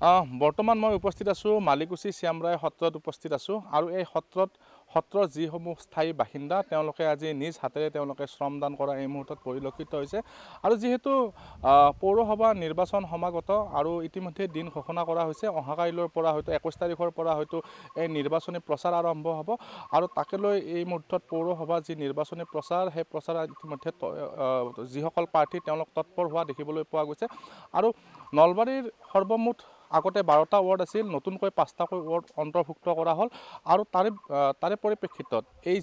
বৰ্তমান মই উপস্থিত আছোঁ মালিকুচি শ্যামৰাই সত্ৰত উপস্থিত আছোঁ আৰু এই সত্ৰৰ যিসমূহ স্থায়ী বাসিন্দা তেওঁলোকে আজি নিজ হাতেৰে তেওঁলোকে শ্ৰমদান কৰা এই মুহূৰ্তত পৰিলক্ষিত হৈছে আৰু যিহেতু পৌৰসভা নিৰ্বাচন সমাগত আৰু ইতিমধ্যে দিন ঘোষণা কৰা হৈছে অহাকাইলৈৰ পৰা হয়তো 21 তাৰিখৰ পৰা হয়তো এই নিৰ্বাচনী প্ৰচাৰ আৰম্ভ হ'ব আৰু তাকে লৈ এই মুহূৰ্তত পৌৰসভা যি নিৰ্বাচনী প্ৰচাৰ সেই প্ৰচাৰ ইতিমধ্যে যিসকল প্ৰাৰ্থী তেওঁলোক তৎপৰ হোৱা দেখিবলৈ পোৱা গৈছে আৰু নলবাৰীৰ সৰ্বমুঠ আগতে 12টা ৱাৰ্ড আছিল নতুনকৈ 5টাকৈ ৱাৰ্ড অন্তৰ্ভুক্ত কৰা হ'ল আৰু তাৰে পৰিপ্ৰেক্ষিতত এই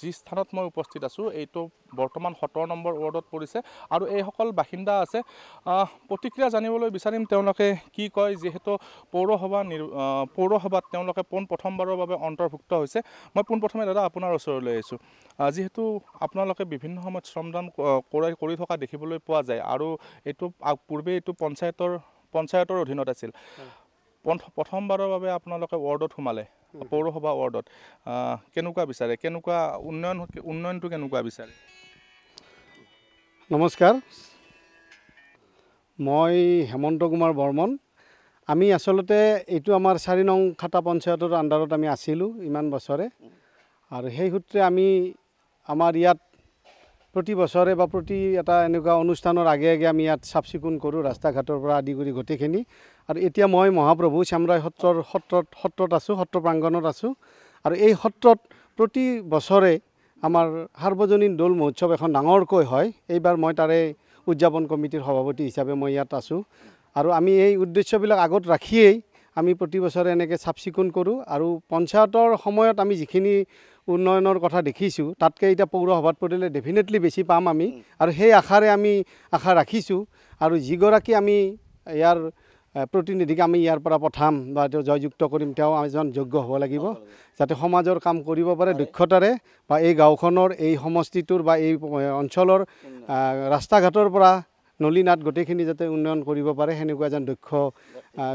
যি স্থানত মই উপস্থিত আছোঁ এইটো বৰ্তমান 17 নম্বৰ ৱাৰ্ডত পৰিছে আৰু এইসকল বাসিন্দা আছে প্ৰতিক্ৰিয়া জানিবলৈ বিচাৰিম তেওঁলোকে কি কয় যিহেতু পৌৰসভাত তেওঁলোকে প্ৰথমবাৰৰ বাবে অন্তৰ্ভুক্ত হৈছে মই পোনপ্ৰথমে দাদা আপোনাৰ ওচৰলৈ আহিছোঁ যিহেতু আপোনালোকে বিভিন্ন সময়ত শ্ৰমদান কৰি থকা দেখিবলৈ পোৱা যায় আৰু এইটো পূৰ্বে এইটো পঞ্চায়তৰ অধীনত আছিল প্ৰথমবাৰৰ বাবে আপোনালোকে ৱাৰ্ডত সোমালে পৌৰসভা ৱাৰ্ডত কেনেকুৱা বিচাৰে কেনেকুৱা উন্নয়নটো কেনেকুৱা বিচাৰে নমস্কাৰ মই হেমন্ত কুমাৰ বৰ্মন আমি আচলতে এইটো আমাৰ 4 নং খাটা পঞ্চায়তৰ আণ্ডাৰত আমি আছিলোঁ ইমান বছৰে আৰু সেই সূত্ৰে আমি আমাৰ ইয়াত প্ৰতি বছৰে বা প্ৰতি এটা এনেকুৱা অনুষ্ঠানৰ আগে আগে আমি ইয়াত চাফ চিকুণ কৰোঁ ৰাস্তা ঘাটৰ পৰা আদি কৰি গোটেইখিনি আৰু এতিয়া মই মহাপ্ৰভু শ্যামৰাই সত্ৰত আছোঁ সত্ৰ প্ৰাংগণত আছোঁ আৰু এই সত্ৰত প্ৰতি বছৰে আমাৰ সাৰ্বজনীন দৌল মহোৎসৱ এখন ডাঙৰকৈ হয় এইবাৰ মই তাৰে উদযাপন কমিটিৰ সভাপতি হিচাপে মই ইয়াত আছোঁ আৰু আমি এই উদ্দেশ্যবিলাক আগত ৰাখিয়েই আমি প্ৰতি বছৰে এনেকৈ চাফ চিকুণ কৰোঁ আৰু পঞ্চায়তৰ সময়ত আমি যিখিনি উন্নয়নৰ কথা দেখিছোঁ তাতকৈ এতিয়া পৌৰসভাত পৰিলে ডেফিনেটলি বেছি পাম আমি আৰু সেই আশাৰে আমি আশা ৰাখিছোঁ আৰু যিগৰাকী আমি ইয়াৰ প্ৰতিনিধিক আমি ইয়াৰ পৰা পঠাম বা তেওঁ জয়যুক্ত কৰিম তেওঁ এজন যোগ্য হ'ব লাগিব যাতে সমাজৰ কাম কৰিব পাৰে দক্ষতাৰে বা এই গাঁওখনৰ এই সমষ্টিটোৰ বা এই অঞ্চলৰ ৰাস্তা ঘাটৰ পৰা নলী নাট গোটেইখিনি যাতে উন্নয়ন কৰিব পাৰে সেনেকুৱা এজন দক্ষ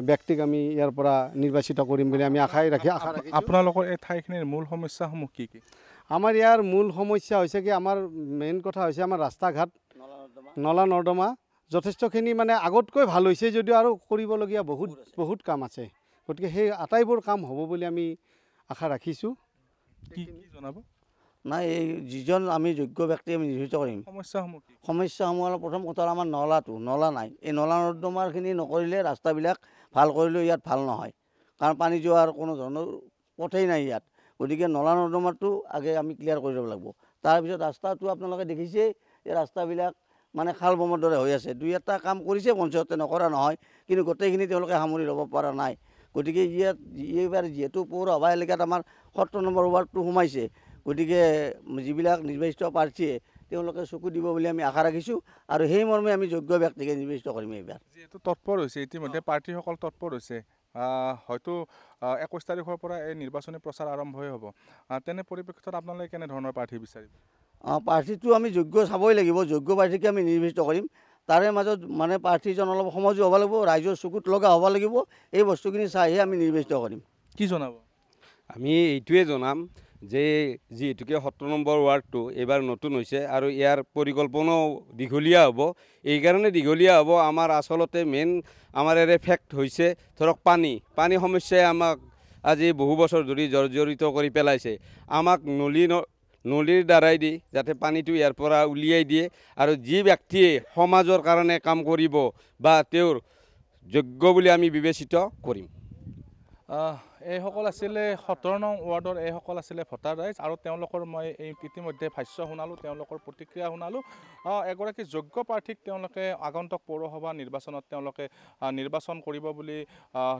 ব্যক্তিক আমি ইয়াৰ পৰা নিৰ্বাচিত কৰিম বুলি আমি আশা ৰাখিছোঁ আপোনালোকৰ এই ঠাইখিনিৰ মূল সমস্যাসমূহ কি কি আমাৰ ইয়াৰ মূল সমস্যা হৈছে কি আমাৰ মেইন কথা হৈছে আমাৰ ৰাস্তা ঘাট নলা নৰ্দমা যথেষ্টখিনি মানে আগতকৈ ভাল হৈছে যদিও আৰু কৰিবলগীয়া বহুত কাম আছে গতিকে সেই আটাইবোৰ কাম হ'ব বুলি আমি আশা ৰাখিছোঁ কি জনাব নাই এই যিজন আমি যোগ্য ব্যক্তি আমি নিৰ্বাচিত কৰিম সমস্যাসমূহ প্ৰথম কথা আমাৰ নলা নাই এই নলা নৰ্দমাখিনি নকৰিলে ৰাস্তাবিলাক ভাল কৰিলেও ইয়াত ভাল নহয় কাৰণ পানী যোৱাৰ কোনো ধৰণৰ পথেই নাই ইয়াত গতিকে নলা নৰ্দমাটো আগে আমি ক্লিয়াৰ কৰি ল'ব লাগিব তাৰপিছত ৰাস্তাটো আপোনালোকে দেখিছেই এই ৰাস্তাবিলাক মানে খাল বমৰ দৰে হৈ আছে দুই এটা কাম কৰিছে পঞ্চায়তে নকৰা নহয় কিন্তু গোটেইখিনি তেওঁলোকে সামৰি ল'ব পৰা নাই গতিকে ইয়াত এইবাৰ যিহেতু পৌৰসভা এলেকাত আমাৰ 17 নম্বৰ ৱাৰ্ডটো সোমাইছে গতিকে যিবিলাক নিৰ্বাচিত প্ৰাৰ্থীয়ে তেওঁলোকে চকু দিব বুলি আমি আশা ৰাখিছোঁ আৰু সেই মৰ্মে আমি যোগ্য ব্যক্তিকে নিৰ্বাচিত কৰিম এইবাৰ যিহেতু তৎপৰ হৈছে ইতিমধ্যে প্ৰাৰ্থীসকল তৎপৰ হৈছে হয়তো 21 তাৰিখৰ পৰা এই নিৰ্বাচনী প্ৰচাৰ আৰম্ভই হ'ব তেনে পৰিপ্ৰেক্ষিতত আপোনালোকে কেনেধৰণৰ প্ৰাৰ্থী বিচাৰিব প্ৰাৰ্থীটো আমি যোগ্য চাবই লাগিব যোগ্য প্ৰাৰ্থীকে আমি নিৰ্বাচিত কৰিম তাৰে মাজত মানে প্ৰাৰ্থীজন অলপ সমাজো হ'ব লাগিব ৰাইজৰ চকুত লগা হ'ব লাগিব এই বস্তুখিনি চাইহে আমি নিৰ্বাচিত কৰিম কি জনাব আমি এইটোৱে জনাম যে যিহেতুকে 17 নম্বৰ ৱাৰ্ডটো এইবাৰ নতুন হৈছে আৰু ইয়াৰ পৰিকল্পনাও দীঘলীয়া হ'ব এইকাৰণে দীঘলীয়া হ'ব আমাৰ আচলতে মেইন আমাৰ ইয়াৰে ফেক্ট হৈছে ধৰক পানী সমস্যাই আমাক আজি বহু বছৰ ধৰি জৰ্জৰিত কৰি পেলাইছে আমাক নলীৰ দ্বাৰাই দি যাতে পানীটো ইয়াৰ পৰা উলিয়াই দিয়ে আৰু যি ব্যক্তিয়ে সমাজৰ কাৰণে কাম কৰিব বা তেওঁৰ যোগ্য বুলি আমি বিবেচিত কৰিম এইসকল আছিলে 17 নং ৱাৰ্ডৰ এইসকল আছিলে ভোটাৰ ৰাইজ আৰু তেওঁলোকৰ মই এই ইতিমধ্যে ভাষ্য শুনালোঁ তেওঁলোকৰ প্ৰতিক্ৰিয়া শুনালোঁ এগৰাকী যোগ্য প্ৰাৰ্থীক তেওঁলোকে আগন্তুক পৌৰসভা নিৰ্বাচনত তেওঁলোকে নিৰ্বাচন কৰিব বুলি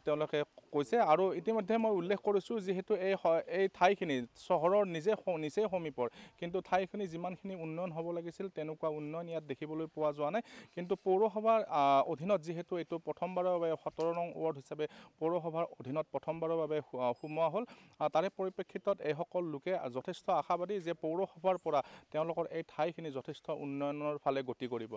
তেওঁলোকে কৈছে আৰু ইতিমধ্যে মই উল্লেখ কৰিছোঁ যিহেতু এই ঠাইখিনি চহৰৰ নিচেই সমীপৰ কিন্তু ঠাইখিনি যিমানখিনি উন্নয়ন হ'ব লাগিছিল তেনেকুৱা উন্নয়ন ইয়াত দেখিবলৈ পোৱা যোৱা নাই কিন্তু পৌৰসভাৰ অধীনত যিহেতু এইটো প্ৰথমবাৰৰ বাবে 17 নং ৱাৰ্ড হিচাপে পৌৰসভাৰ অধীনত প্ৰথমবাৰৰ বাবে সোমোৱা হ'ল তাৰে পৰিপ্ৰেক্ষিতত এইসকল লোকে যথেষ্ট আশাবাদী যে পৌৰসভাৰ পৰা তেওঁলোকৰ এই ঠাইখিনি যথেষ্ট উন্নয়নৰ ফালে গতি কৰিব